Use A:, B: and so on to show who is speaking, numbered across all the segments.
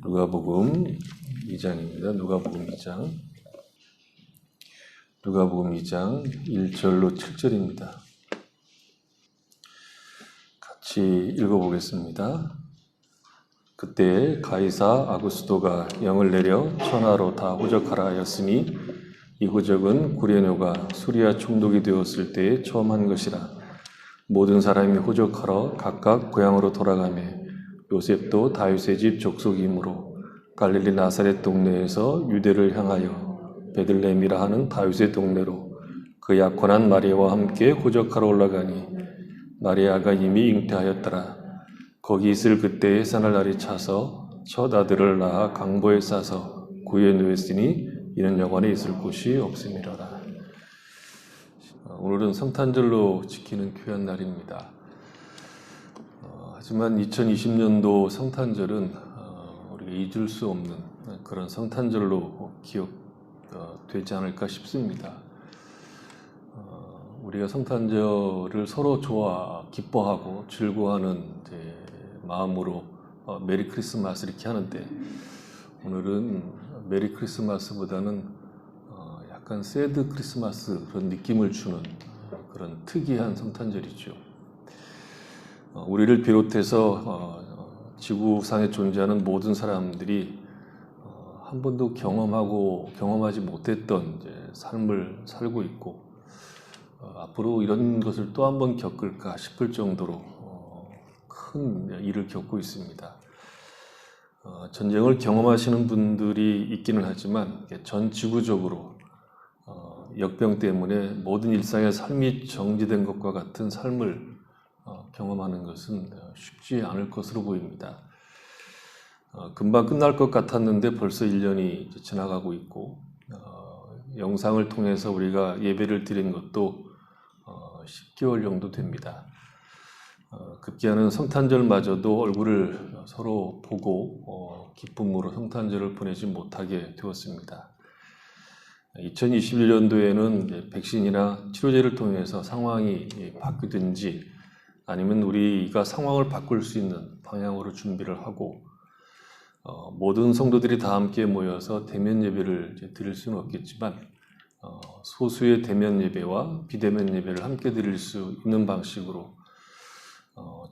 A: 누가복음 2장입니다. 누가복음 2장 1절로 7절입니다. 같이 읽어보겠습니다. 그때 가이사 아구스도가 영을 내려 천하로 다 호적하라 하였으니 이 호적은 구레네가 수리아 총독이 되었을 때에 처음 한 것이라. 모든 사람이 호적하러 각각 고향으로 돌아가매 요셉도 다윗의 집 족속이므로 갈릴리 나사렛 동네에서 유대를 향하여 베들레헴이라 하는 다윗의 동네로 그 약혼한 마리아와 함께 호적하러 올라가니 마리아가 이미 잉태하였더라. 거기 있을 그때에 해산날이 차서 첫 아들을 낳아 강보에 싸서 구유에 누웠으니 이는 영원에 있을 곳이 없음이로라. 오늘은 성탄절로 지키는 귀한 날입니다. 하지만 2020년도 성탄절은 우리가 잊을 수 없는 그런 성탄절로 기억되지 않을까 싶습니다. 우리가 성탄절을 서로 기뻐하고 즐거워하는 마음으로 메리 크리스마스 이렇게 하는데, 오늘은 메리 크리스마스보다는 약간 새드 크리스마스 그런 느낌을 주는 그런 특이한 성탄절이죠. 우리를 비롯해서 지구상에 존재하는 모든 사람들이 한 번도 경험하지 못했던 삶을 살고 있고, 앞으로 이런 것을 또 한 번 겪을까 싶을 정도로 큰 일을 겪고 있습니다. 전쟁을 경험하시는 분들이 있기는 하지만 전 지구적으로 역병 때문에 모든 일상의 삶이 정지된 것과 같은 삶을 경험하는 것은 쉽지 않을 것으로 보입니다. 금방 끝날 것 같았는데 벌써 1년이 지나가고 있고, 영상을 통해서 우리가 예배를 드린 것도 10개월 정도 됩니다. 급기야는 성탄절마저도 얼굴을 서로 보고 기쁨으로 성탄절을 보내지 못하게 되었습니다. 2021년도에는 백신이나 치료제를 통해서 상황이 바뀌든지 아니면 우리가 상황을 바꿀 수 있는 방향으로 준비를 하고, 모든 성도들이 다 함께 모여서 대면 예배를 드릴 수는 없겠지만 소수의 대면 예배와 비대면 예배를 함께 드릴 수 있는 방식으로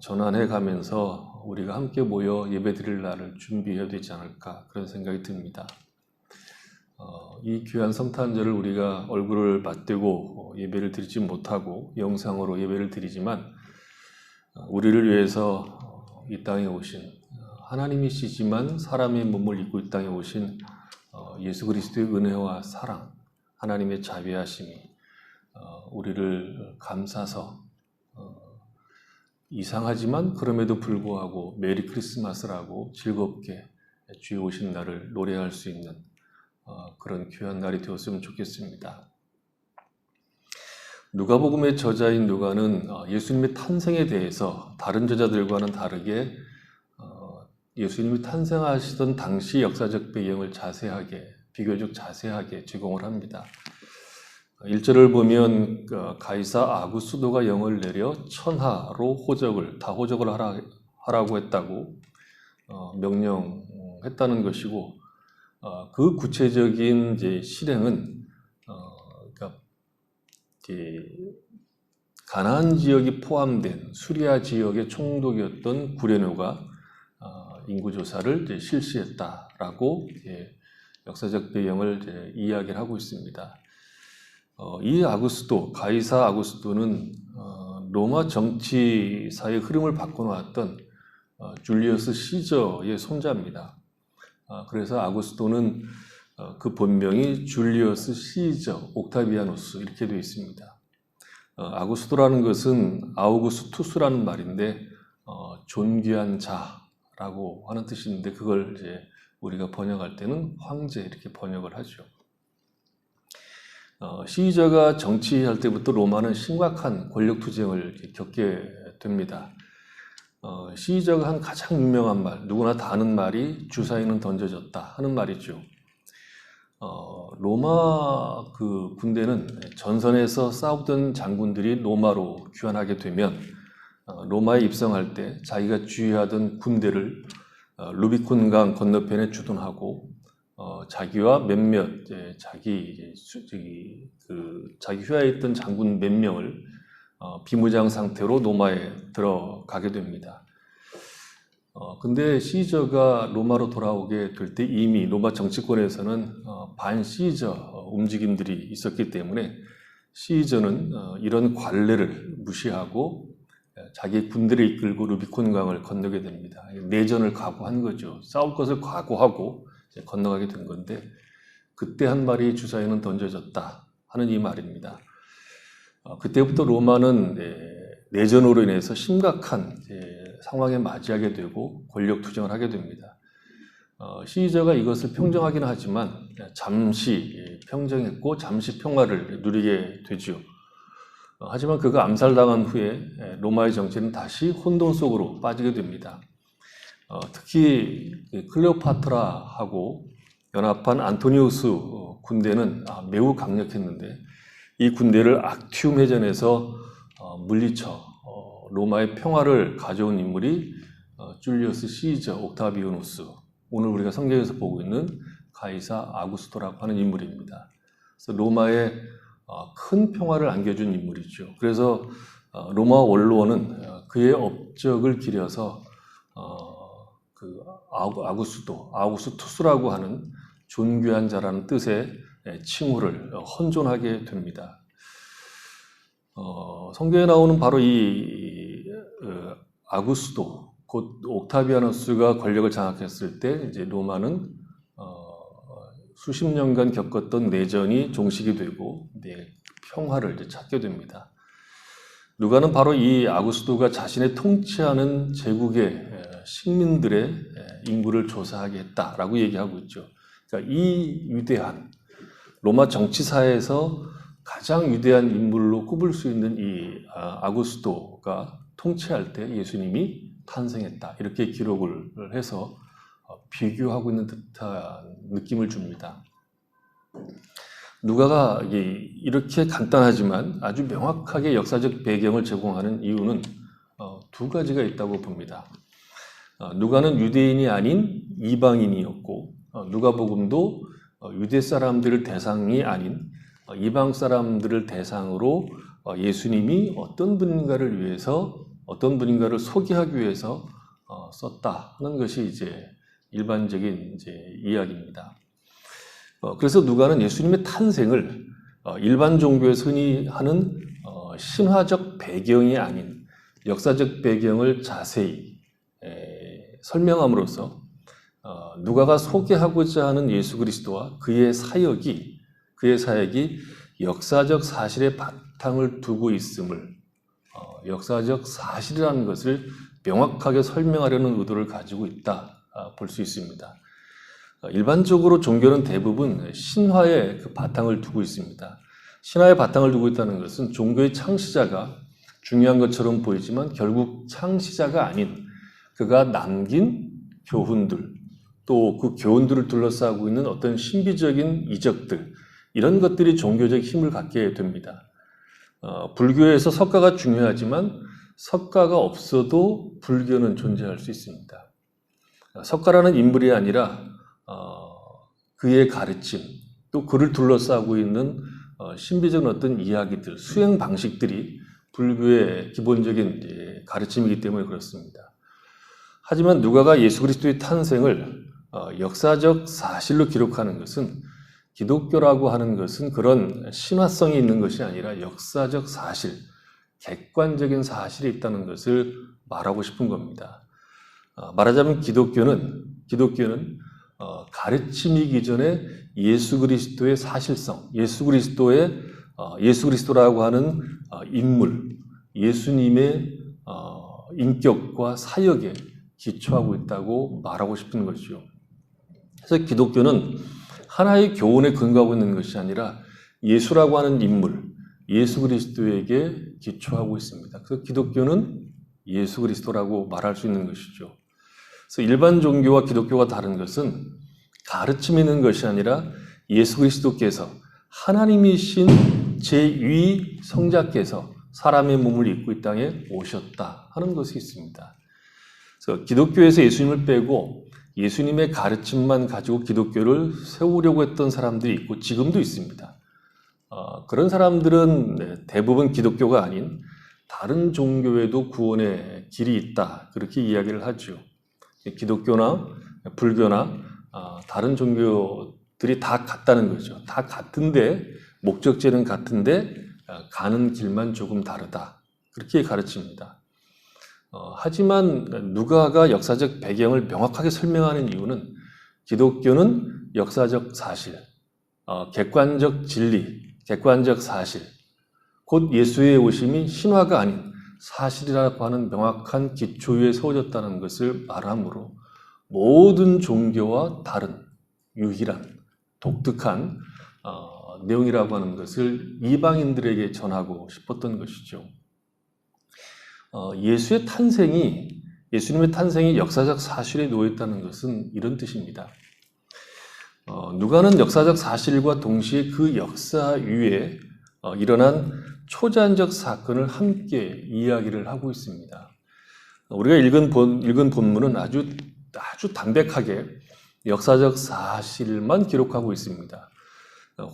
A: 전환해 가면서 우리가 함께 모여 예배 드릴 날을 준비해야 되지 않을까, 그런 생각이 듭니다. 이 귀한 성탄절을 우리가 얼굴을 맞대고 예배를 드리지 못하고 영상으로 예배를 드리지만, 우리를 위해서 이 땅에 오신 하나님이시지만 사람의 몸을 입고 이 땅에 오신 예수 그리스도의 은혜와 사랑, 하나님의 자비하심이 우리를 감싸서 이상하지만 그럼에도 불구하고 메리 크리스마스라고 즐겁게 주의 오신 날을 노래할 수 있는 그런 귀한 날이 되었으면 좋겠습니다. 누가복음의 저자인 누가는 예수님의 탄생에 대해서 다른 저자들과는 다르게 예수님이 탄생하시던 당시 역사적 배경을 비교적 자세하게 제공을 합니다. 1절을 보면 가이사 아구스도가 영을 내려 천하로 다 호적을 하라고 했다고 명령했다는 것이고, 그 구체적인 실행은 가나안 지역이 포함된 수리아 지역의 총독이었던 구레네가 인구조사를 실시했다라고 역사적 배경을 이야기를 하고 있습니다. 이 가이사 아구스도는 로마 정치사의 흐름을 바꿔놓았던 줄리어스 시저의 손자입니다. 그래서 아구스도는 그 본명이 줄리어스 시저 옥타비아누스 이렇게 되어 있습니다. 아구스도라는 것은 아우구스투스라는 말인데 존귀한 자라고 하는 뜻인데, 그걸 우리가 번역할 때는 황제 이렇게 번역을 하죠. 시저가 정치할 때부터 로마는 심각한 권력투쟁을 겪게 됩니다. 시저가 한 가장 유명한 말, 누구나 다 아는 말이 주사위는 던져졌다 하는 말이죠. 로마 군대는 전선에서 싸우던 장군들이 로마로 귀환하게 되면 로마에 입성할 때 자기가 주의하던 군대를 루비콘강 건너편에 주둔하고 자기와 몇몇 자기 휘하에 있던 장군 몇 명을 비무장 상태로 로마에 들어가게 됩니다. 근데 시저가 로마로 돌아오게 될 때 이미 로마 정치권에서는 반시저 움직임들이 있었기 때문에 시저는 이런 관례를 무시하고 자기 군대를 이끌고 루비콘강을 건너게 됩니다. 내전을 각오한 거죠. 싸울 것을 각오하고 건너가게 된 건데 그때 한 마리의 주사위는 던져졌다 하는 이 말입니다. 그때부터 로마는 내전으로 인해서 심각한 상황에 맞이하게 되고 권력 투쟁을 하게 됩니다. 시저가 이것을 평정하긴 하지만 잠시 평정했고 잠시 평화를 누리게 되죠. 하지만 그가 암살당한 후에 로마의 정치는 다시 혼돈 속으로 빠지게 됩니다. 특히 클레오파트라하고 연합한 안토니우스 군대는 매우 강력했는데 이 군대를 악티움 해전에서 물리쳐 로마의 평화를 가져온 인물이 줄리어스 시저 옥타비아누스, 오늘 우리가 성경에서 보고 있는 가이사 아구스토라고 하는 인물입니다. 그래서 로마에 큰 평화를 안겨준 인물이죠. 그래서 로마 원로원은 그의 업적을 기려서 아우구스투스라고 하는 존귀한 자라는 뜻의 칭호를 헌존하게 됩니다. 성경에 나오는 바로 이 아구스도, 곧 옥타비아누스가 권력을 장악했을 때 이제 로마는 수십 년간 겪었던 내전이 종식이 되고 평화를 이제 찾게 됩니다. 누가는 바로 이 아구스도가 자신의 통치하는 제국의 식민들의 인구를 조사하게 했다라고 얘기하고 있죠. 그러니까 이 위대한 로마 정치사에서 가장 위대한 인물로 꼽을 수 있는 이 아구스도가 통치할 때 예수님이 탄생했다. 이렇게 기록을 해서 비교하고 있는 듯한 느낌을 줍니다. 누가가 이렇게 간단하지만 아주 명확하게 역사적 배경을 제공하는 이유는 두 가지가 있다고 봅니다. 누가는 유대인이 아닌 이방인이었고 누가복음도 유대 사람들을 대상이 아닌 이방 사람들을 대상으로 예수님이 어떤 분인가를 위해서, 어떤 분인가를 소개하기 위해서 썼다 하는 것이 이제 일반적인 이야기입니다. 그래서 누가는 예수님의 탄생을 일반 종교에서 흔히 하는 신화적 배경이 아닌 역사적 배경을 자세히 설명함으로써 누가가 소개하고자 하는 예수 그리스도와 그의 사역이 역사적 사실에 바탕을 두고 있음을, 역사적 사실이라는 것을 명확하게 설명하려는 의도를 가지고 있다 볼 수 있습니다. 일반적으로 종교는 대부분 신화에 그 바탕을 두고 있습니다. 신화에 바탕을 두고 있다는 것은 종교의 창시자가 중요한 것처럼 보이지만 결국 창시자가 아닌 그가 남긴 교훈들, 또 그 교훈들을 둘러싸고 있는 어떤 신비적인 이적들, 이런 것들이 종교적 힘을 갖게 됩니다. 불교에서 석가가 중요하지만 석가가 없어도 불교는 존재할 수 있습니다. 석가라는 인물이 아니라 그의 가르침, 또 그를 둘러싸고 있는 신비적인 어떤 이야기들, 수행 방식들이 불교의 기본적인 가르침이기 때문에 그렇습니다. 하지만 누가가 예수 그리스도의 탄생을 역사적 사실로 기록하는 것은, 기독교라고 하는 것은 그런 신화성이 있는 것이 아니라 역사적 사실, 객관적인 사실이 있다는 것을 말하고 싶은 겁니다. 말하자면 기독교는 가르침이기 전에 예수 그리스도의 사실성, 예수 그리스도라고 하는 인물, 예수님의 인격과 사역에 기초하고 있다고 말하고 싶은 것이죠. 그래서 기독교는 하나의 교훈에 근거하고 있는 것이 아니라 예수라고 하는 인물, 예수 그리스도에게 기초하고 있습니다. 그래서 기독교는 예수 그리스도라고 말할 수 있는 것이죠. 그래서 일반 종교와 기독교가 다른 것은 가르침이 있는 것이 아니라 예수 그리스도께서 하나님이신 제2 성자께서 사람의 몸을 입고 이 땅에 오셨다 하는 것이 있습니다. 그래서 기독교에서 예수님을 빼고 예수님의 가르침만 가지고 기독교를 세우려고 했던 사람들이 있고 지금도 있습니다. 그런 사람들은 대부분 기독교가 아닌 다른 종교에도 구원의 길이 있다, 그렇게 이야기를 하죠. 기독교나 불교나 다른 종교들이 다 같다는 거죠. 다 같은데 목적지는 같은데 가는 길만 조금 다르다, 그렇게 가르칩니다. 하지만 누가가 역사적 배경을 명확하게 설명하는 이유는 기독교는 역사적 사실, 객관적 진리, 객관적 사실, 곧 예수의 오심이 신화가 아닌 사실이라고 하는 명확한 기초 위에 세워졌다는 것을 말하므로 모든 종교와 다른 유일한 독특한 내용이라고 하는 것을 이방인들에게 전하고 싶었던 것이죠. 예수님의 탄생이 역사적 사실에 놓여있다는 것은 이런 뜻입니다. 누가는 역사적 사실과 동시에 그 역사 위에 일어난 초자연적 사건을 함께 이야기를 하고 있습니다. 우리가 읽은 본문은 아주 담백하게 역사적 사실만 기록하고 있습니다.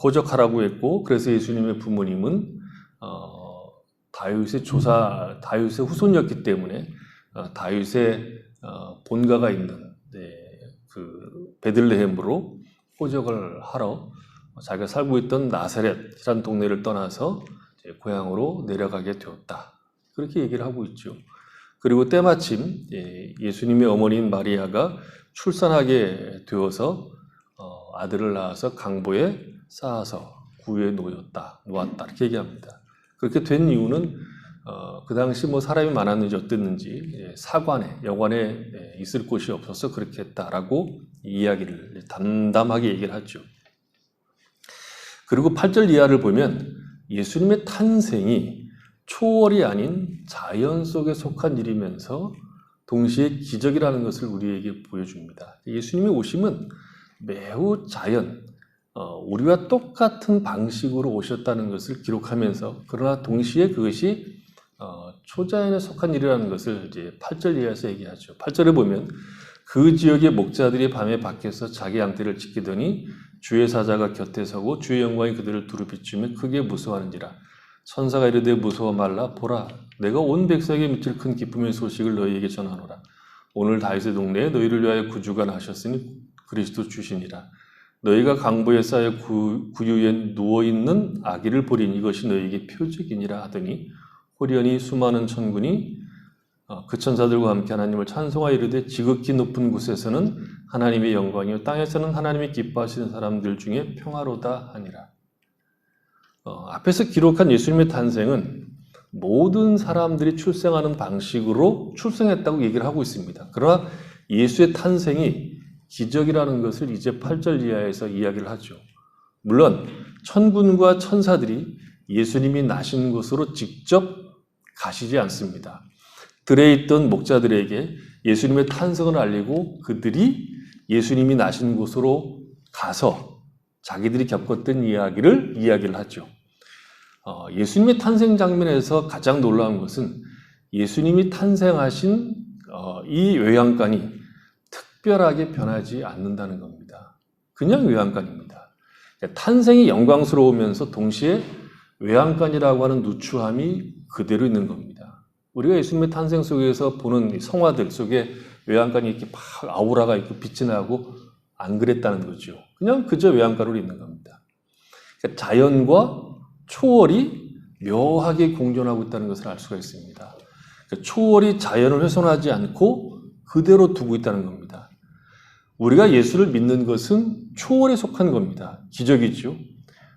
A: 호적하라고 했고, 그래서 예수님의 부모님은 다윗의 후손이었기 때문에 다윗의 본가가 있는 그 베들레헴으로 호적을 하러 자기가 살고 있던 나사렛이라는 동네를 떠나서 고향으로 내려가게 되었다, 그렇게 얘기를 하고 있죠. 그리고 때마침 예수님의 어머니인 마리아가 출산하게 되어서 아들을 낳아서 강보에 쌓아서 구유에 놓았다, 이렇게 얘기합니다. 그렇게 된 이유는 그 당시 사람이 많았는지 어땠는지 여관에 있을 곳이 없어서 그렇게 했다라고 이야기를 담담하게 얘기를 하죠. 그리고 8절 이하를 보면 예수님의 탄생이 초월이 아닌 자연 속에 속한 일이면서 동시에 기적이라는 것을 우리에게 보여줍니다. 예수님의 오심은 매우 우리와 똑같은 방식으로 오셨다는 것을 기록하면서, 그러나 동시에 그것이 초자연에 속한 일이라는 것을 이제 8절 이하에서 얘기하죠. 8절에 보면 그 지역의 목자들이 밤에 밖에서 자기 양떼를 지키더니 주의 사자가 곁에 서고 주의 영광이 그들을 두루 비추며 크게 무서워하는지라. 천사가 이르되 무서워 말라. 보라, 내가 온 백성에게 미칠 큰 기쁨의 소식을 너희에게 전하노라. 오늘 다윗의 동네에 너희를 위하여 구주가 나셨으니 그리스도 주시니라. 너희가 강보에 쌓여 구유에 누워있는 아기를 보리니 이것이 너희에게 표적이니라 하더니 호련히 수많은 천군이 그 천사들과 함께 하나님을 찬송하여 이르되 지극히 높은 곳에서는 하나님의 영광이요 땅에서는 하나님이 기뻐하시는 사람들 중에 평화로다 하니라. 앞에서 기록한 예수님의 탄생은 모든 사람들이 출생하는 방식으로 출생했다고 얘기를 하고 있습니다. 그러나 예수의 탄생이 기적이라는 것을 이제 8절 이하에서 이야기를 하죠. 물론 천군과 천사들이 예수님이 나신 곳으로 직접 가시지 않습니다. 들에 있던 목자들에게 예수님의 탄생을 알리고 그들이 예수님이 나신 곳으로 가서 자기들이 겪었던 이야기를 하죠. 예수님의 탄생 장면에서 가장 놀라운 것은 예수님이 탄생하신 이 외양간이 특별하게 변하지 않는다는 겁니다. 그냥 외양간입니다. 탄생이 영광스러우면서 동시에 외양간이라고 하는 누추함이 그대로 있는 겁니다. 우리가 예수님의 탄생 속에서 보는 성화들 속에 외양간이 이렇게 막 아우라가 있고 빛이 나고 안 그랬다는 거죠. 그냥 그저 외양간으로 있는 겁니다. 그러니까 자연과 초월이 묘하게 공존하고 있다는 것을 알 수가 있습니다. 그러니까 초월이 자연을 훼손하지 않고 그대로 두고 있다는 겁니다. 우리가 예수를 믿는 것은 초월에 속한 겁니다. 기적이죠.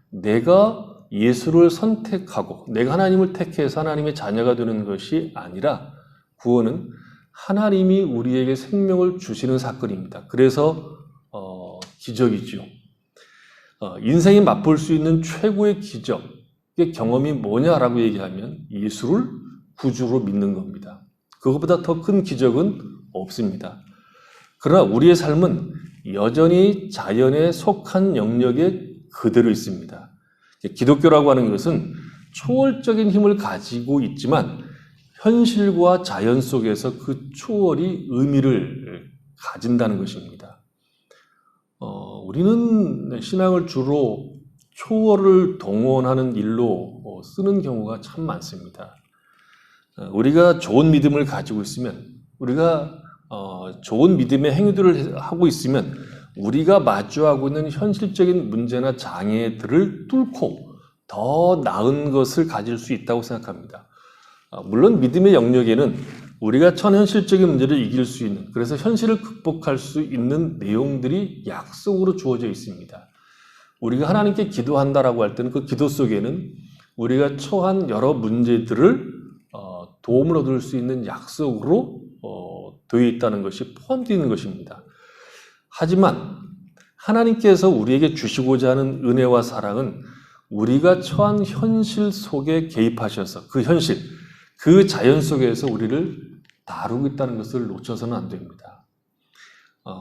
A: 내가 예수를 선택하고 내가 하나님을 택해서 하나님의 자녀가 되는 것이 아니라 구원은 하나님이 우리에게 생명을 주시는 사건입니다. 그래서 기적이죠. 인생이 맛볼 수 있는 최고의 기적의 경험이 뭐냐라고 얘기하면 예수를 구주로 믿는 겁니다. 그것보다 더 큰 기적은 없습니다. 그러나 우리의 삶은 여전히 자연에 속한 영역에 그대로 있습니다. 기독교라고 하는 것은 초월적인 힘을 가지고 있지만 현실과 자연 속에서 그 초월이 의미를 가진다는 것입니다. 우리는 신앙을 주로 초월을 동원하는 일로 쓰는 경우가 참 많습니다. 우리가 좋은 믿음을 가지고 있으면, 우리가 좋은 믿음의 행위들을 하고 있으면 우리가 마주하고 있는 현실적인 문제나 장애들을 뚫고 더 나은 것을 가질 수 있다고 생각합니다. 물론 믿음의 영역에는 우리가 현실적인 문제를 이길 수 있는, 그래서 현실을 극복할 수 있는 내용들이 약속으로 주어져 있습니다. 우리가 하나님께 기도한다라고 할 때는 그 기도 속에는 우리가 처한 여러 문제들을 도움을 얻을 수 있는 약속으로 되어 있다는 것이 포함되어 있는 것입니다. 하지만 하나님께서 우리에게 주시고자 하는 은혜와 사랑은 우리가 처한 현실 속에 개입하셔서 그 현실, 그 자연 속에서 우리를 다루고 있다는 것을 놓쳐서는 안 됩니다.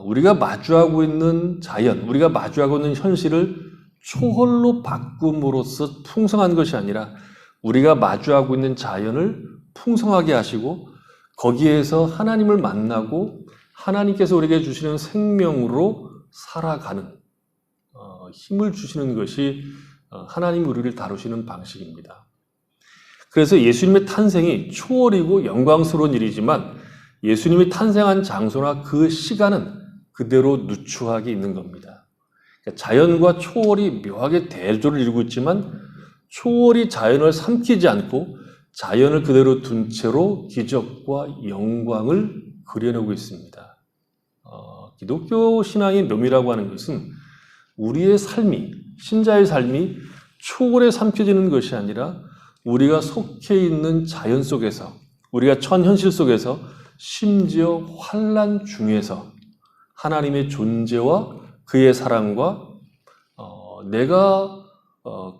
A: 우리가 마주하고 있는 자연, 우리가 마주하고 있는 현실을 초월로 바꿈으로써 풍성한 것이 아니라 우리가 마주하고 있는 자연을 풍성하게 하시고 거기에서 하나님을 만나고 하나님께서 우리에게 주시는 생명으로 살아가는 힘을 주시는 것이 하나님이 우리를 다루시는 방식입니다. 그래서 예수님의 탄생이 초월이고 영광스러운 일이지만 예수님이 탄생한 장소나 그 시간은 그대로 누추하게 있는 겁니다. 그러니까 자연과 초월이 묘하게 대조를 이루고 있지만 초월이 자연을 삼키지 않고 자연을 그대로 둔 채로 기적과 영광을 그려내고 있습니다. 기독교 신앙의 묘미라고 하는 것은 우리의 삶이, 신자의 삶이 초월에 삼켜지는 것이 아니라 우리가 속해 있는 자연 속에서, 우리가 처한 현실 속에서, 심지어 환난 중에서 하나님의 존재와 그의 사랑과 내가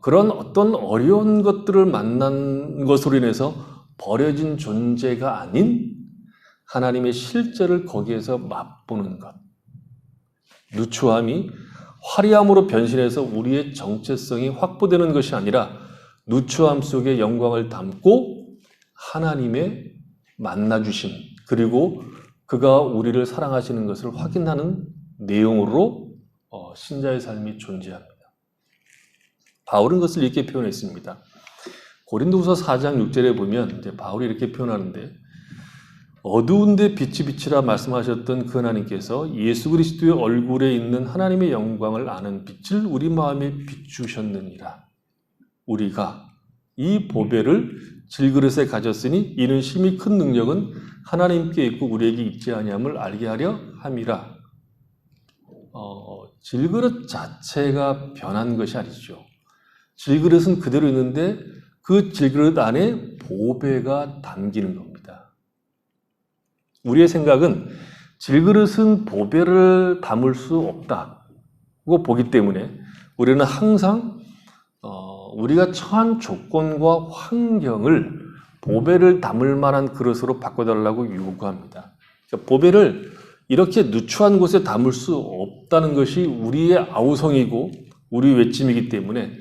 A: 그런 어떤 어려운 것들을 만난 것으로 인해서 버려진 존재가 아닌 하나님의 실제를 거기에서 맛보는 것. 누추함이 화려함으로 변신해서 우리의 정체성이 확보되는 것이 아니라 누추함 속에 영광을 담고 하나님의 만나주심, 그리고 그가 우리를 사랑하시는 것을 확인하는 내용으로 신자의 삶이 존재합니다. 바울은 그것을 이렇게 표현했습니다. 고린도후서 4장 6절에 보면 이제 바울이 이렇게 표현하는데, 어두운데 빛이 비치라 말씀하셨던 그 하나님께서 예수 그리스도의 얼굴에 있는 하나님의 영광을 아는 빛을 우리 마음에 비추셨느니라. 우리가 이 보배를 질그릇에 가졌으니 이는 심히 큰 능력은 하나님께 있고 우리에게 있지 아니함을 알게 하려 함이라. 질그릇 자체가 변한 것이 아니죠. 질그릇은 그대로 있는데 그 질그릇 안에 보배가 담기는 겁니다. 우리의 생각은 질그릇은 보배를 담을 수 없다고 보기 때문에 우리는 항상 우리가 처한 조건과 환경을 보배를 담을 만한 그릇으로 바꿔달라고 요구합니다. 그러니까 보배를 이렇게 누추한 곳에 담을 수 없다는 것이 우리의 아우성이고 우리 외침이기 때문에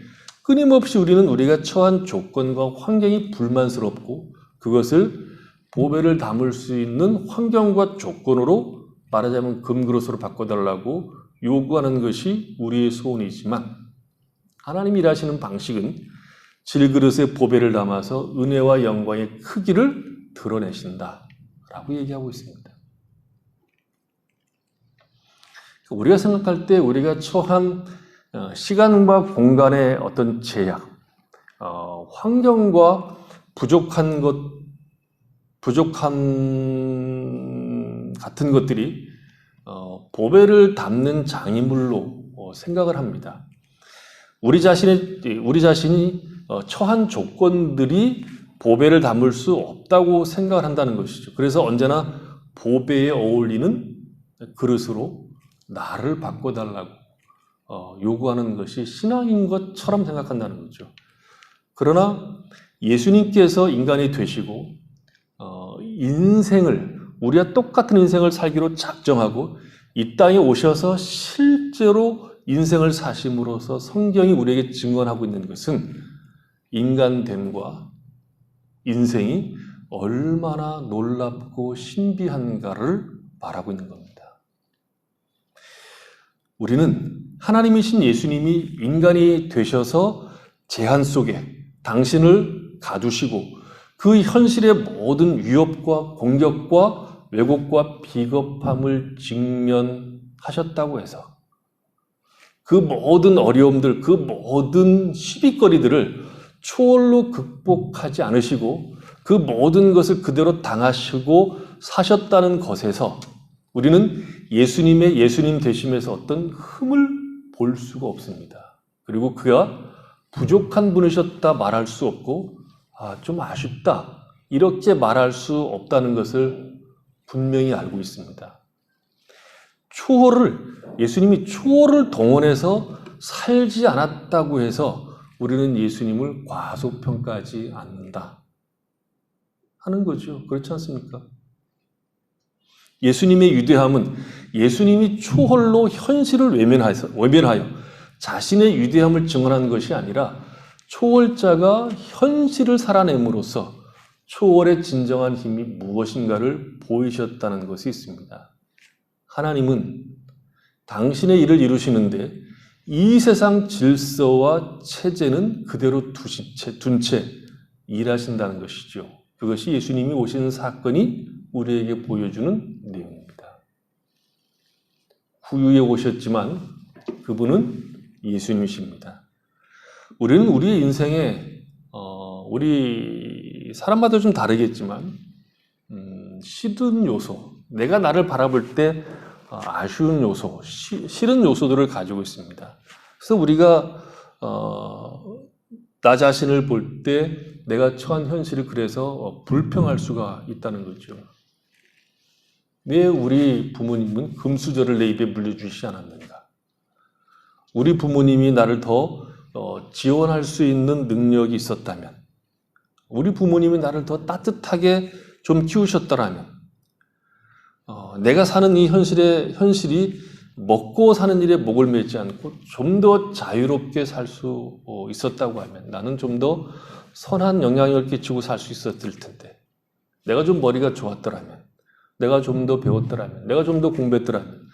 A: 끊임없이 우리는 우리가 처한 조건과 환경이 불만스럽고 그것을 보배를 담을 수 있는 환경과 조건으로, 말하자면 금그릇으로 바꿔달라고 요구하는 것이 우리의 소원이지만, 하나님이 일하시는 방식은 질그릇에 보배를 담아서 은혜와 영광의 크기를 드러내신다라고 얘기하고 있습니다. 우리가 생각할 때 우리가 처한 시간과 공간의 어떤 제약, 환경과 부족한 같은 것들이 보배를 담는 장애물로 생각을 합니다. 우리 자신이 처한 조건들이 보배를 담을 수 없다고 생각을 한다는 것이죠. 그래서 언제나 보배에 어울리는 그릇으로 나를 바꿔달라고 요구하는 것이 신앙인 것처럼 생각한다는 거죠. 그러나 예수님께서 인간이 되시고 우리와 똑같은 인생을 살기로 작정하고 이 땅에 오셔서 실제로 인생을 사심으로써 성경이 우리에게 증언하고 있는 것은 인간됨과 인생이 얼마나 놀랍고 신비한가를 말하고 있는 겁니다. 우리는 하나님이신 예수님이 인간이 되셔서 제한 속에 당신을 가두시고 그 현실의 모든 위협과 공격과 왜곡과 비겁함을 직면하셨다고 해서 그 모든 어려움들, 그 모든 시비거리들을 초월로 극복하지 않으시고 그 모든 것을 그대로 당하시고 사셨다는 것에서 우리는 예수님 되심에서 어떤 흠을 볼 수가 없습니다. 그리고 그가 부족한 분이셨다 말할 수 없고 좀 아쉽다 이렇게 말할 수 없다는 것을 분명히 알고 있습니다. 예수님이 초월을 동원해서 살지 않았다고 해서 우리는 예수님을 과소평가하지 않는다 하는 거죠. 그렇지 않습니까? 예수님의 위대함은 예수님이 초월로 현실을 외면하여 자신의 위대함을 증언한 것이 아니라 초월자가 현실을 살아냄으로써 초월의 진정한 힘이 무엇인가를 보이셨다는 것이 있습니다. 하나님은 당신의 일을 이루시는데 이 세상 질서와 체제는 그대로 둔 채 일하신다는 것이죠. 그것이 예수님이 오시는 사건이 우리에게 보여주는 내용입니다. 후유에 오셨지만 그분은 예수님이십니다. 우리는 우리의 인생에 우리 사람마다 좀 다르겠지만 싫은 요소, 내가 나를 바라볼 때 아쉬운 요소, 싫은 요소들을 가지고 있습니다. 그래서 우리가 나 자신을 볼 때 내가 처한 현실을 그래서 불평할 수가 있다는 거죠. 왜 우리 부모님은 금수저를 내 입에 물려주시지 않았는가? 우리 부모님이 나를 더 지원할 수 있는 능력이 있었다면, 우리 부모님이 나를 더 따뜻하게 좀 키우셨더라면, 내가 사는 이 현실이 먹고 사는 일에 목을 매지 않고 좀 더 자유롭게 살 수 있었다고 하면 나는 좀 더 선한 영향력을 끼치고 살 수 있었을 텐데, 내가 좀 머리가 좋았더라면, 내가 좀 더 배웠더라면, 내가 좀 더 공부했더라면,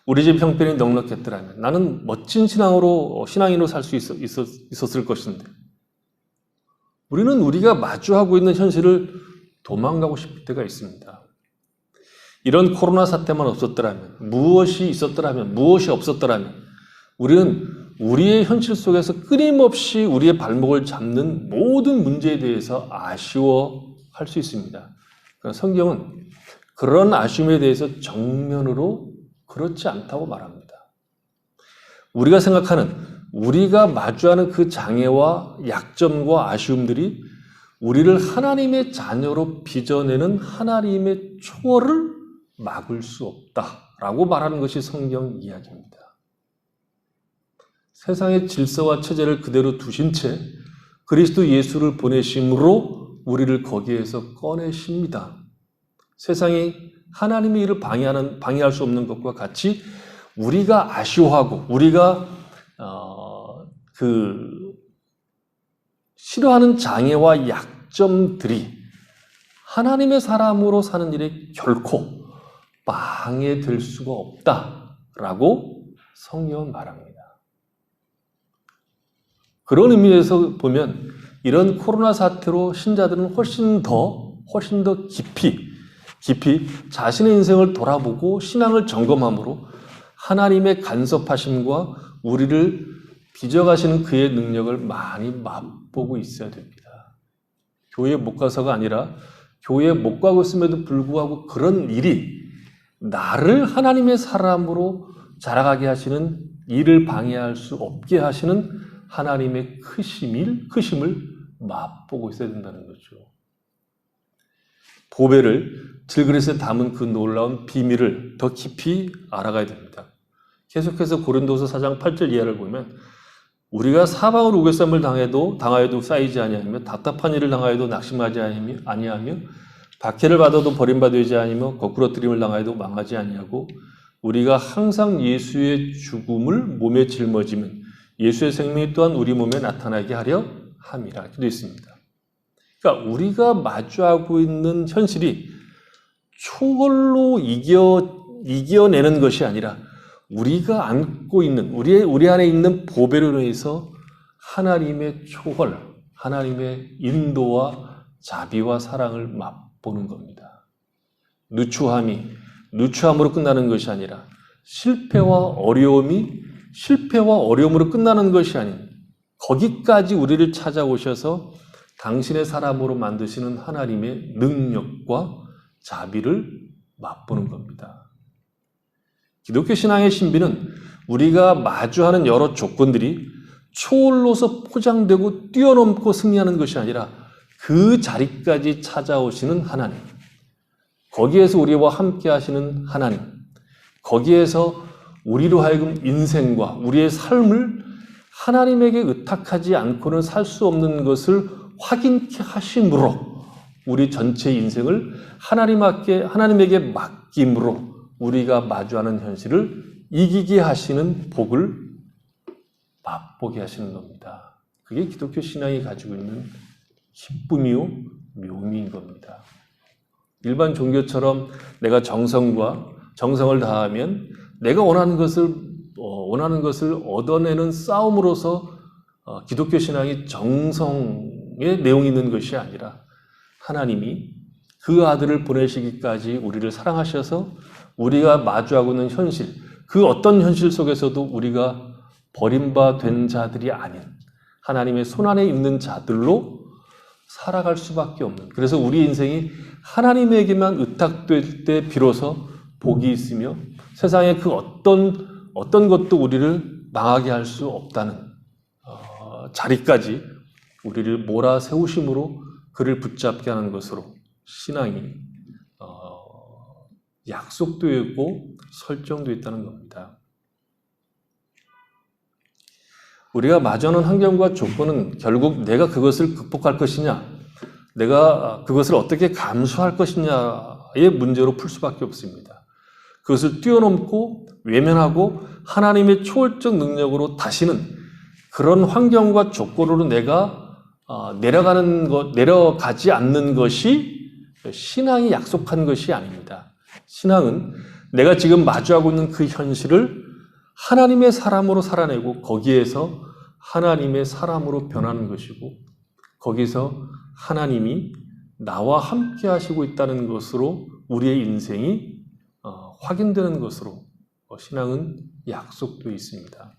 A: 우리 집 형편이 넉넉했더라면 나는 멋진 신앙인으로 살 수 있었을 것인데, 우리는 우리가 마주하고 있는 현실을 도망가고 싶을 때가 있습니다. 이런 코로나 사태만 없었더라면, 무엇이 있었더라면, 무엇이 없었더라면 우리는 우리의 현실 속에서 끊임없이 우리의 발목을 잡는 모든 문제에 대해서 아쉬워할 수 있습니다. 그러나 성경은 그런 아쉬움에 대해서 정면으로 그렇지 않다고 말합니다. 우리가 생각하는, 우리가 마주하는 그 장애와 약점과 아쉬움들이 우리를 하나님의 자녀로 빚어내는 하나님의 초월을 막을 수 없다라고 말하는 것이 성경 이야기입니다. 세상의 질서와 체제를 그대로 두신 채 그리스도 예수를 보내심으로 우리를 거기에서 꺼내십니다. 세상이 하나님의 일을 방해할 수 없는 것과 같이 우리가 아쉬워하고 우리가 싫어하는 장애와 약점들이 하나님의 사람으로 사는 일에 결코 방해될 수가 없다라고 성경은 말합니다. 그런 의미에서 보면 이런 코로나 사태로 신자들은 훨씬 더 깊이 자신의 인생을 돌아보고 신앙을 점검함으로 하나님의 간섭하심과 우리를 빚어가시는 그의 능력을 많이 맛보고 있어야 됩니다. 교회에 못 가서가 아니라 교회에 못 가고 있음에도 불구하고 그런 일이 나를 하나님의 사람으로 자라가게 하시는, 일을 방해할 수 없게 하시는 하나님의 크심을 맛보고 있어야 된다는 거죠. 보배를 질그릇에 담은 그 놀라운 비밀을 더 깊이 알아가야 됩니다. 계속해서 고린도서 4장 8절 이하를 보면 우리가 사방으로 우겨쌈을 당하여도 쌓이지 아니하며 답답한 일을 당하여도 낙심하지 아니하며 박해를 받아도 버림받지 아니하며 거꾸러뜨림을 당하여도 망하지 아니하고 우리가 항상 예수의 죽음을 몸에 짊어지면 예수의 생명이 또한 우리 몸에 나타나게 하려 함이라 이렇게 되어 있습니다. 그러니까 우리가 마주하고 있는 현실이 초월로 이겨내는 것이 아니라 우리가 안고 있는 우리 안에 있는 보배로 인해서 하나님의 초월, 하나님의 인도와 자비와 사랑을 맛보는 겁니다. 누추함으로 끝나는 것이 아니라 실패와 어려움으로 끝나는 것이 아닌 거기까지 우리를 찾아오셔서 당신의 사람으로 만드시는 하나님의 능력과 자비를 맛보는 겁니다. 기독교 신앙의 신비는 우리가 마주하는 여러 조건들이 초월로서 포장되고 뛰어넘고 승리하는 것이 아니라 그 자리까지 찾아오시는 하나님, 거기에서 우리와 함께 하시는 하나님, 거기에서 우리로 하여금 인생과 우리의 삶을 하나님에게 의탁하지 않고는 살 수 없는 것을 확인케 하심으로 우리 전체 인생을 하나님에게 맡김으로 우리가 마주하는 현실을 이기게 하시는 복을 맛보게 하시는 겁니다. 그게 기독교 신앙이 가지고 있는 기쁨이요 묘미인 겁니다. 일반 종교처럼 내가 정성을 다하면 내가 원하는 것을 얻어내는 싸움으로서 기독교 신앙이 정성의 내용이 있는 것이 아니라 하나님이 그 아들을 보내시기까지 우리를 사랑하셔서 우리가 마주하고 있는 현실, 그 어떤 현실 속에서도 우리가 버림받은 자들이 아닌 하나님의 손안에 있는 자들로 살아갈 수밖에 없는, 그래서 우리 인생이 하나님에게만 의탁될 때 비로소 복이 있으며 세상의 그 어떤 것도 우리를 망하게 할 수 없다는 자리까지 우리를 몰아세우심으로 그를 붙잡게 하는 것으로 신앙이 약속되어 있고 설정되어 있다는 겁니다. 우리가 마주하는 환경과 조건은 결국 내가 그것을 극복할 것이냐, 내가 그것을 어떻게 감수할 것이냐의 문제로 풀 수밖에 없습니다. 그것을 뛰어넘고 외면하고 하나님의 초월적 능력으로 다시는 그런 환경과 조건으로 내가 내려가지 않는 것이 신앙이 약속한 것이 아닙니다. 신앙은 내가 지금 마주하고 있는 그 현실을 하나님의 사람으로 살아내고 거기에서 하나님의 사람으로 변하는 것이고 거기서 하나님이 나와 함께 하시고 있다는 것으로 우리의 인생이 확인되는 것으로 신앙은 약속되어 있습니다.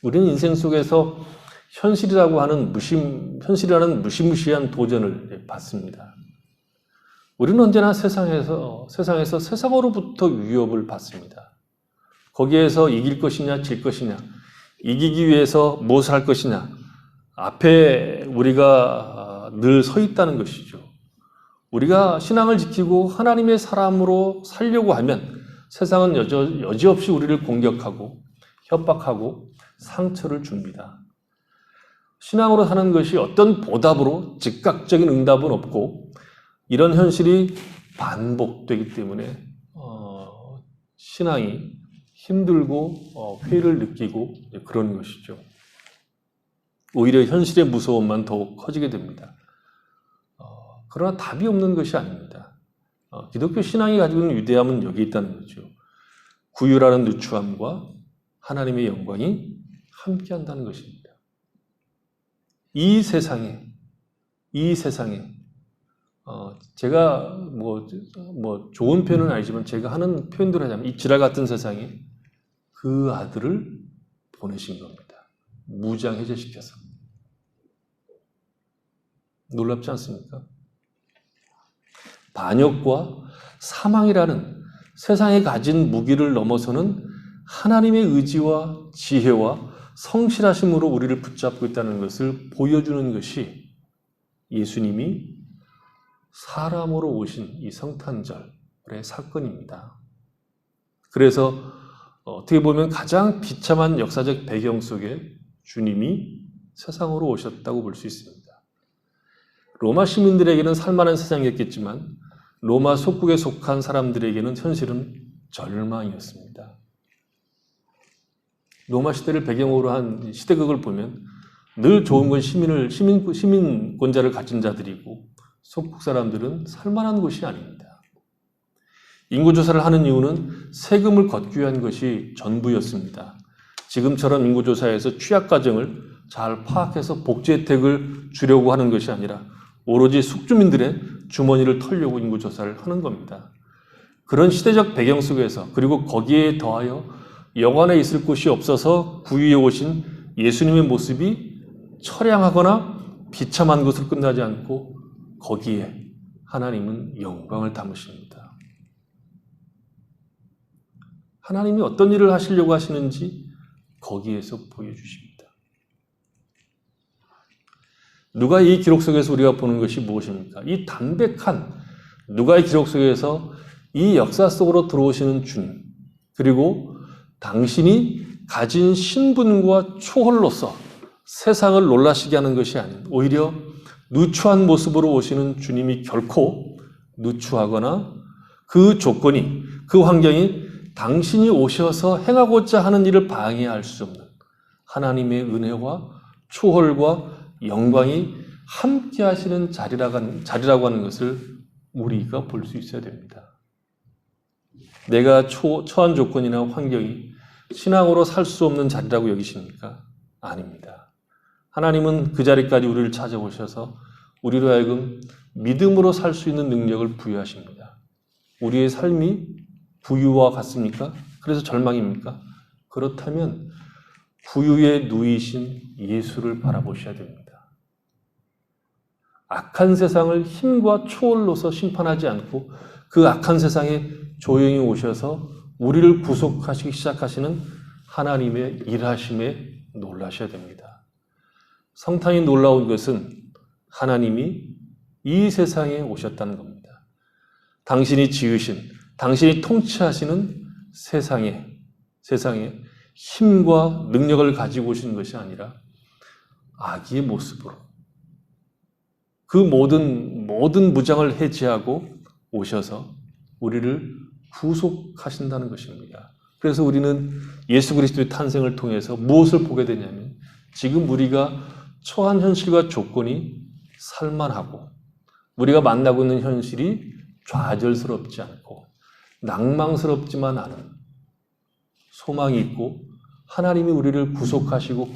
A: 우리는 인생 속에서 현실이라는 무시무시한 도전을 받습니다. 우리는 언제나 세상에서 세상으로부터 위협을 받습니다. 거기에서 이길 것이냐 질 것이냐, 이기기 위해서 무엇을 할 것이냐, 앞에 우리가 늘 서 있다는 것이죠. 우리가 신앙을 지키고 하나님의 사람으로 살려고 하면 세상은 여지없이 우리를 공격하고 협박하고 상처를 줍니다. 신앙으로 사는 것이 어떤 보답으로 즉각적인 응답은 없고 이런 현실이 반복되기 때문에 신앙이 힘들고 회의를 느끼고 그런 것이죠. 오히려 현실의 무서움만 더욱 커지게 됩니다. 그러나 답이 없는 것이 아닙니다. 기독교 신앙이 가지고 있는 위대함은 여기 있다는 거죠. 구유라는 누추함과 하나님의 영광이 함께한다는 것입니다. 이 세상에 제가 좋은 표현은 아니지만 제가 하는 표현대로 하자면 이 지랄 같은 세상에 그 아들을 보내신 겁니다. 무장해제시켜서. 놀랍지 않습니까? 반역과 사망이라는 세상에 가진 무기를 넘어서는 하나님의 의지와 지혜와 성실하심으로 우리를 붙잡고 있다는 것을 보여주는 것이 예수님이 사람으로 오신 이 성탄절의 사건입니다. 그래서 어떻게 보면 가장 비참한 역사적 배경 속에 주님이 세상으로 오셨다고 볼 수 있습니다. 로마 시민들에게는 살만한 세상이었겠지만 로마 속국에 속한 사람들에게는 현실은 절망이었습니다. 로마 시대를 배경으로 한 시대극을 보면 늘 좋은 건 시민권자를 가진 자들이고 속국 사람들은 살만한 곳이 아닙니다. 인구조사를 하는 이유는 세금을 걷기 위한 것이 전부였습니다. 지금처럼 인구조사에서 취약가정을 잘 파악해서 복지 혜택을 주려고 하는 것이 아니라 오로지 숙주민들의 주머니를 털려고 인구조사를 하는 겁니다. 그런 시대적 배경 속에서 그리고 거기에 더하여 영안에 있을 곳이 없어서 구유에 오신 예수님의 모습이 처량하거나 비참한 것으로 끝나지 않고 거기에 하나님은 영광을 담으십니다. 하나님이 어떤 일을 하시려고 하시는지 거기에서 보여주십니다. 누가의 이 기록 속에서 우리가 보는 것이 무엇입니까? 이 담백한 누가의 기록 속에서 이 역사 속으로 들어오시는 주님, 그리고 당신이 가진 신분과 초월로서 세상을 놀라시게 하는 것이 아닌 오히려 누추한 모습으로 오시는 주님이 결코 누추하거나 그 조건이, 그 환경이 당신이 오셔서 행하고자 하는 일을 방해할 수 없는 하나님의 은혜와 초월과 영광이 함께 하시는 자리라고 하는 것을 우리가 볼 수 있어야 됩니다. 내가 처한 조건이나 환경이 신앙으로 살 수 없는 자리라고 여기십니까? 아닙니다. 하나님은 그 자리까지 우리를 찾아오셔서 우리로 하여금 믿음으로 살 수 있는 능력을 부여하십니다. 우리의 삶이 부유와 같습니까? 그래서 절망입니까? 그렇다면 부유에 누이신 예수를 바라보셔야 됩니다. 악한 세상을 힘과 초월로서 심판하지 않고 그 악한 세상에 조용히 오셔서 우리를 구속하시기 시작하시는 하나님의 일하심에 놀라셔야 됩니다. 성탄이 놀라운 것은 하나님이 이 세상에 오셨다는 겁니다. 당신이 지으신, 당신이 통치하시는 세상에 힘과 능력을 가지고 오신 것이 아니라 아기의 모습으로 그 모든 무장을 해제하고 오셔서 우리를 구속하신다는 것입니다. 그래서 우리는 예수 그리스도의 탄생을 통해서 무엇을 보게 되냐면 지금 우리가 처한 현실과 조건이 살만하고 우리가 만나고 있는 현실이 좌절스럽지 않고 낭망스럽지만 않은 소망이 있고 하나님이 우리를 구속하시고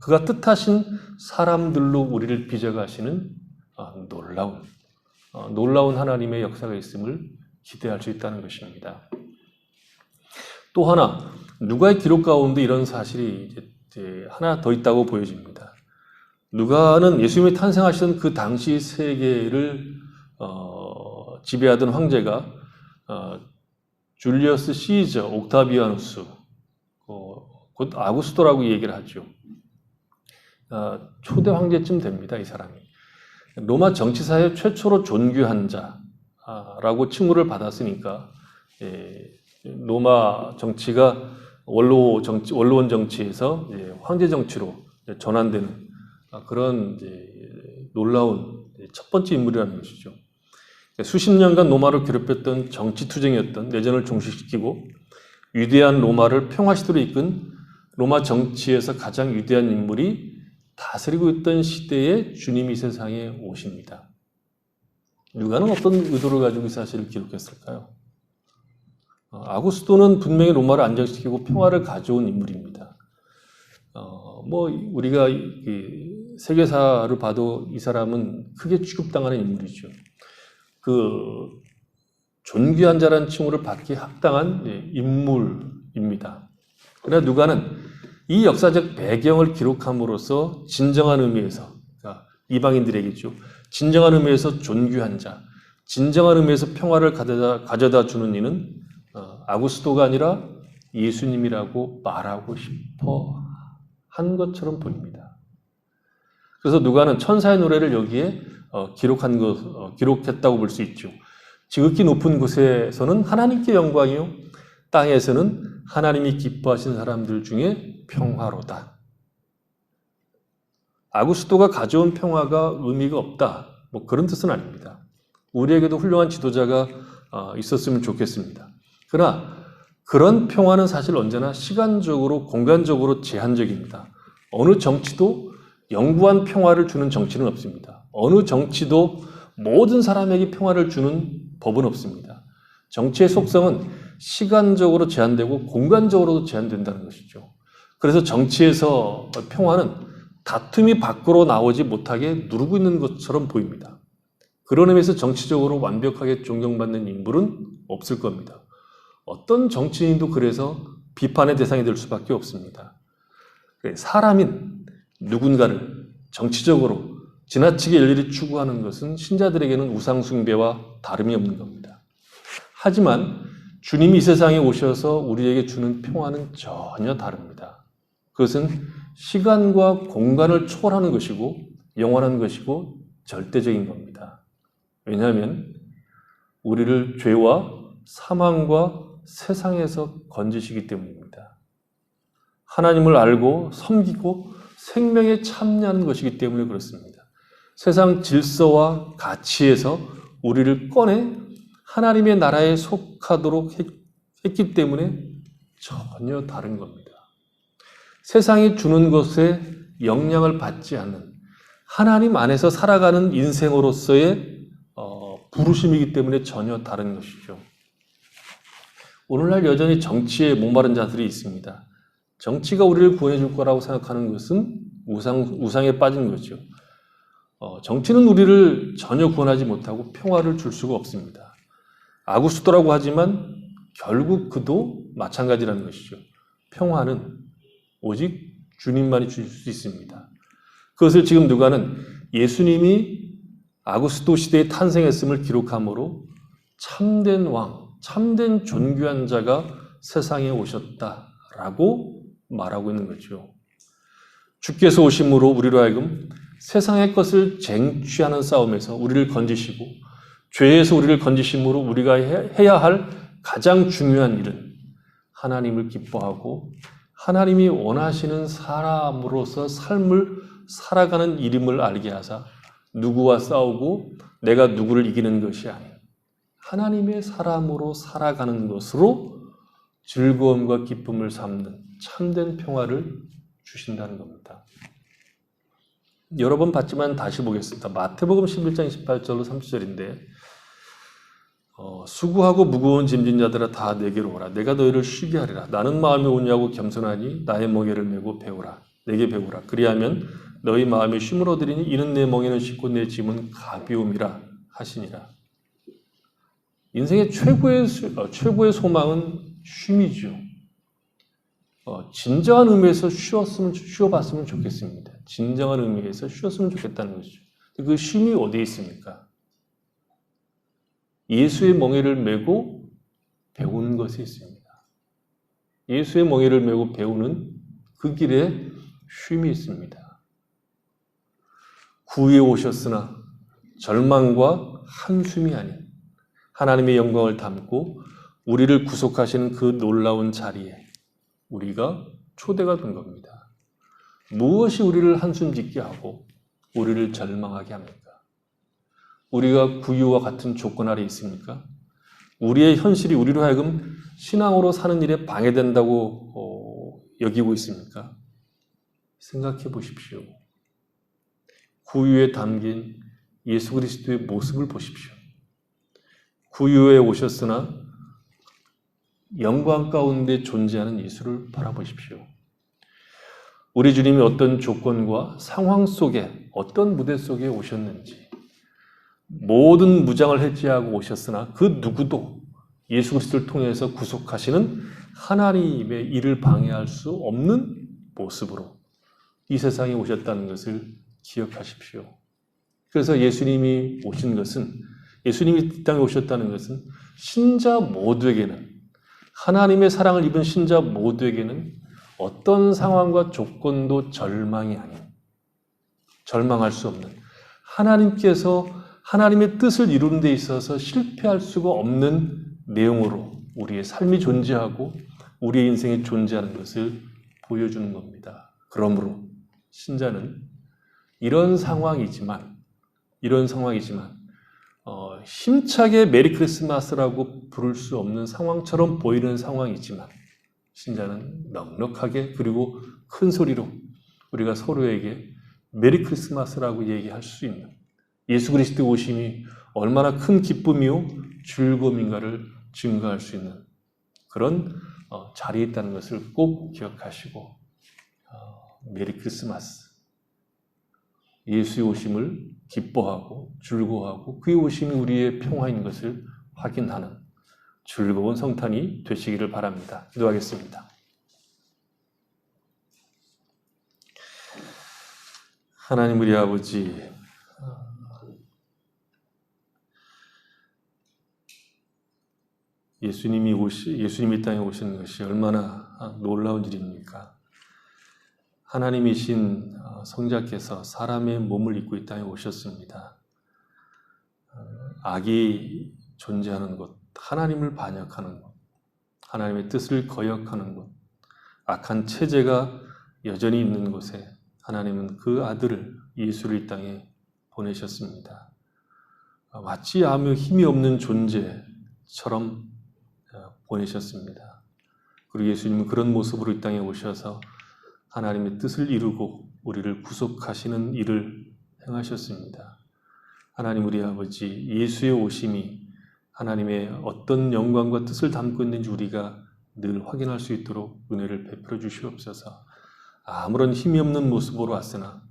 A: 그가 뜻하신 사람들로 우리를 빚어가시는 놀라운 하나님의 역사가 있음을 기대할 수 있다는 것입니다. 또 하나, 누가의 기록 가운데 이런 사실이 이제 하나 더 있다고 보여집니다. 누가는 예수님이 탄생하시던 그 당시 세계를 지배하던 황제가 줄리어스 시저 옥타비아누스, 곧 아구스토라고 얘기를 하죠. 초대 황제쯤 됩니다, 이 사람이. 로마 정치사의 최초로 존귀한 자라고 칭호를 받았으니까 로마 정치가 원로원 정치에서 황제 정치로 전환되는 그런 놀라운 첫 번째 인물이라는 것이죠. 수십 년간 로마를 괴롭혔던 정치투쟁이었던 내전을 종식시키고 위대한 로마를 평화시대로 이끈 로마 정치에서 가장 위대한 인물이 다스리고 있던 시대에 주님이 세상에 오십니다. 누가는 어떤 의도를 가지고 이 사실을 기록했을까요? 아구스토는 분명히 로마를 안정시키고 평화를 가져온 인물입니다. 우리가 세계사를 봐도 이 사람은 크게 취급당하는 인물이죠. 그 존귀한 자라는 칭호를 받기 합당한 인물입니다. 그러나 누가는 이 역사적 배경을 기록함으로써 진정한 의미에서, 그러니까 이방인들에게죠. 진정한 의미에서 존귀한 자, 진정한 의미에서 평화를 가져다 주는 이는 아구스토가 아니라 예수님이라고 말하고 싶어 한 것처럼 보입니다. 그래서 누가는 천사의 노래를 여기에 기록했다고 볼 수 있죠. 지극히 높은 곳에서는 하나님께 영광이요, 땅에서는 하나님이 기뻐하신 사람들 중에 평화로다. 아구스토가 가져온 평화가 의미가 없다, 그런 뜻은 아닙니다. 우리에게도 훌륭한 지도자가 있었으면 좋겠습니다. 그러나 그런 평화는 사실 언제나 시간적으로, 공간적으로 제한적입니다. 어느 정치도 영구한 평화를 주는 정치는 없습니다. 어느 정치도 모든 사람에게 평화를 주는 법은 없습니다. 정치의 속성은 시간적으로 제한되고 공간적으로도 제한된다는 것이죠. 그래서 정치에서 평화는 다툼이 밖으로 나오지 못하게 누르고 있는 것처럼 보입니다. 그런 의미에서 정치적으로 완벽하게 존경받는 인물은 없을 겁니다. 어떤 정치인도 그래서 비판의 대상이 될 수밖에 없습니다. 사람인 누군가를 정치적으로 지나치게 일일이 추구하는 것은 신자들에게는 우상숭배와 다름이 없는 겁니다. 하지만 주님이 이 세상에 오셔서 우리에게 주는 평화는 전혀 다릅니다. 그것은 시간과 공간을 초월하는 것이고 영원한 것이고 절대적인 겁니다. 왜냐하면 우리를 죄와 사망과 세상에서 건지시기 때문입니다. 하나님을 알고 섬기고 생명에 참여하는 것이기 때문에 그렇습니다. 세상 질서와 가치에서 우리를 꺼내 하나님의 나라에 속하도록 했기 때문에 전혀 다른 겁니다. 세상이 주는 것에 영향을 받지 않는 하나님 안에서 살아가는 인생으로서의 부르심이기 때문에 전혀 다른 것이죠. 오늘날 여전히 정치에 목마른 자들이 있습니다. 정치가 우리를 구원해 줄 거라고 생각하는 것은 우상에 빠진 거죠. 정치는 우리를 전혀 구원하지 못하고 평화를 줄 수가 없습니다. 아구스토라고 하지만 결국 그도 마찬가지라는 것이죠. 평화는 오직 주님만이 주실 수 있습니다. 그것을 지금 누가는 예수님이 아구스토 시대에 탄생했음을 기록함으로 참된 왕, 참된 존귀한 자가 세상에 오셨다라고 말하고 있는 거죠. 주께서 오심으로 우리로 하여금 세상의 것을 쟁취하는 싸움에서 우리를 건지시고 죄에서 우리를 건지심으로 우리가 해야 할 가장 중요한 일은 하나님을 기뻐하고 하나님이 원하시는 사람으로서 삶을 살아가는 일임을 알게 하사 누구와 싸우고 내가 누구를 이기는 것이 아닌 하나님의 사람으로 살아가는 것으로 즐거움과 기쁨을 삼는 참된 평화를 주신다는 겁니다. 여러 번 봤지만 다시 보겠습니다. 마태복음 11장 28절로 30절인데 수고하고 무거운 짐진 자들아 다 내게로 오라. 내가 너희를 쉬게 하리라. 나는 마음이 온유하고 겸손하니 나의 멍에를 메고 배우라. 내게 배우라. 그리하면 너희 마음이 쉼을 얻으리니 이는 내 멍에는 쉽고 내 짐은 가벼움이라 하시니라. 인생의 최고의 소망은 쉼이죠. 진정한 의미에서 쉬어봤으면 좋겠습니다. 진정한 의미에서 쉬었으면 좋겠다는 것이죠. 그 쉼이 어디에 있습니까? 예수의 멍에를 메고 배우는 것에 있습니다. 예수의 멍에를 메고 배우는 그 길에 쉼이 있습니다. 구유에 오셨으나 절망과 한숨이 아닌 하나님의 영광을 담고 우리를 구속하시는 그 놀라운 자리에 우리가 초대가 된 겁니다. 무엇이 우리를 한숨 짓게 하고 우리를 절망하게 합니까? 우리가 구유와 같은 조건 아래 있습니까? 우리의 현실이 우리로 하여금 신앙으로 사는 일에 방해된다고 여기고 있습니까? 생각해 보십시오. 구유에 담긴 예수 그리스도의 모습을 보십시오. 구유에 오셨으나 영광 가운데 존재하는 예수를 바라보십시오. 우리 주님이 어떤 조건과 상황 속에 어떤 무대 속에 오셨는지 모든 무장을 해제하고 오셨으나 그 누구도 예수 그리스도를 통해서 구속하시는 하나님의 일을 방해할 수 없는 모습으로 이 세상에 오셨다는 것을 기억하십시오. 그래서 예수님이 오신 것은 예수님이 이 땅에 오셨다는 것은 신자 모두에게는 하나님의 사랑을 입은 신자 모두에게는 어떤 상황과 조건도 절망이 아닌 절망할 수 없는 하나님께서 하나님의 뜻을 이루는 데 있어서 실패할 수가 없는 내용으로 우리의 삶이 존재하고 우리의 인생이 존재하는 것을 보여주는 겁니다. 그러므로 신자는 이런 상황이지만 힘차게 메리 크리스마스라고 부를 수 없는 상황처럼 보이는 상황이지만 신자는 넉넉하게 그리고 큰 소리로 우리가 서로에게 메리 크리스마스라고 얘기할 수 있는 예수 그리스도의 오심이 얼마나 큰 기쁨이요 즐거움인가를 증거할 수 있는 그런 자리에 있다는 것을 꼭 기억하시고 메리 크리스마스, 예수의 오심을 기뻐하고 즐거워하고 그의 오심이 우리의 평화인 것을 확인하는 즐거운 성탄이 되시기를 바랍니다. 기도하겠습니다. 하나님 우리 아버지, 예수님이 이 땅에 오신 것이 얼마나 놀라운 일입니까? 하나님이신 성자께서 사람의 몸을 입고 이 땅에 오셨습니다. 악이 존재하는 곳, 하나님을 반역하는 곳, 하나님의 뜻을 거역하는 곳, 악한 체제가 여전히 있는 곳에 하나님은 그 아들을, 예수를 이 땅에 보내셨습니다. 마치 아무 힘이 없는 존재처럼 보내셨습니다. 그리고 예수님은 그런 모습으로 이 땅에 오셔서 하나님의 뜻을 이루고 우리를 구속하시는 일을 행하셨습니다. 하나님 우리 아버지, 예수의 오심이 하나님의 어떤 영광과 뜻을 담고 있는지 우리가 늘 확인할 수 있도록 은혜를 베풀어 주시옵소서. 아무런 힘이 없는 모습으로 왔으나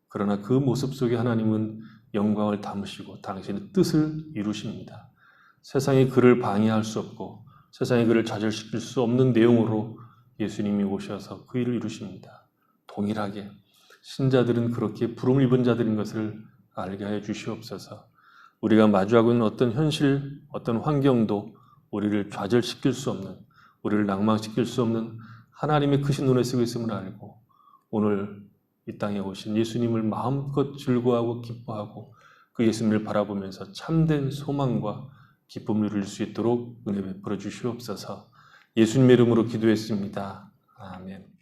A: 그러나 그 모습 속에 하나님은 영광을 담으시고 당신의 뜻을 이루십니다. 세상이 그를 방해할 수 없고 세상이 그를 좌절시킬 수 없는 내용으로 예수님이 오셔서 그 일을 이루십니다. 동일하게 신자들은 그렇게 부름을 입은 자들인 것을 알게 하여 주시옵소서. 우리가 마주하고 있는 어떤 현실, 어떤 환경도 우리를 좌절시킬 수 없는, 우리를 낭망시킬 수 없는 하나님의 크신 눈에 쓰고 있음을 알고 오늘 이 땅에 오신 예수님을 마음껏 즐거워하고 기뻐하고 그 예수님을 바라보면서 참된 소망과 기쁨을 누릴 수 있도록 은혜 베풀어 주시옵소서. 예수님의 이름으로 기도했습니다. 아멘.